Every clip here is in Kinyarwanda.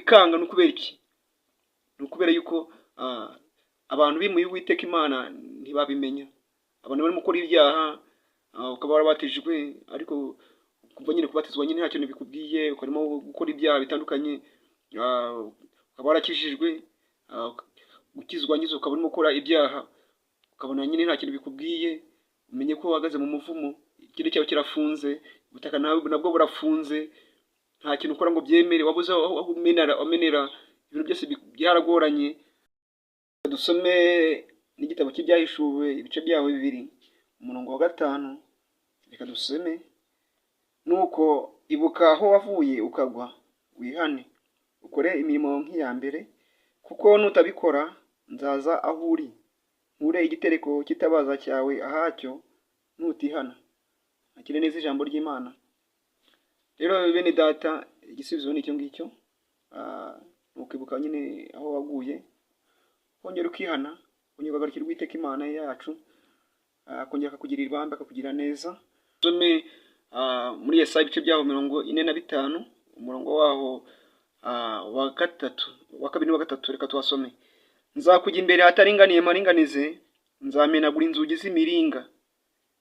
bikanga ni ukubera iki? Ni ukubera yuko abantu bimuye Uwiteka Imana ntibabimenya. Abantu barimo gukora ibyaha, ukaba warabatijwe ariko kuva nyine kubatizwa nyine nta kintu bikubwiye, ukarimo gukora ibyaha bitandukanye, ukaba warakijijwe, gukizwa nyine ukaba urimo gukora ibyaha, ukabona nyine nta kintu bikubwiye, umenye ko uhagaze mu muvumo, ikirere cyawe kirafunze, ubutaka nabwo burafunze, nta kintu ukora ngo byemere, wabuze aho umenera, ibintu byose byaragoranye. Dusome n'igitabo cy'Ibyahishuwe ibice byaho 2 umurongo wa 5. Reka dusome. Nuko ibuka aho wavuye ukagwa, wihane ukore imirimo nk'iya mbere, kuko nutabikora nzaza aho uri, nkure igitereko cy'itabaza cyawe ahacyo nutihana. Akire neza ijambo ry'Imana. Rero bene data, igisubizo ni icyo ngicyo. Nukibuka nyine aho waguye, kongera ukihana, kongera ukagarukira Uwiteka Imana yacu, kongera akakugirira ibambe, akakugira neza. Dusome muri Yesaya ibice byaho 45 umurongo waho wa 2 n'uwa 3. Reka tuhasome. Nzakujya imbere hataringaniye maringanize, nzamenagura inzugi z'imiringa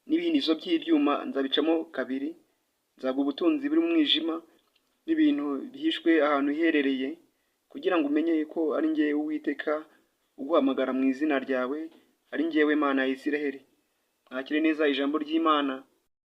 n'ibihinizo by'ibyuma nzabicamo kabiri, nzaguha ubutunzi buri mu mwijima n'ibintu bihishwe ahantu hiherereye, kugira ngo umenye ko ari njye Uwiteka uguhamagara mu izina ryawe, ari njyewe Mana ya Isiraheli. Mwakire neza ijambo ry'Imana.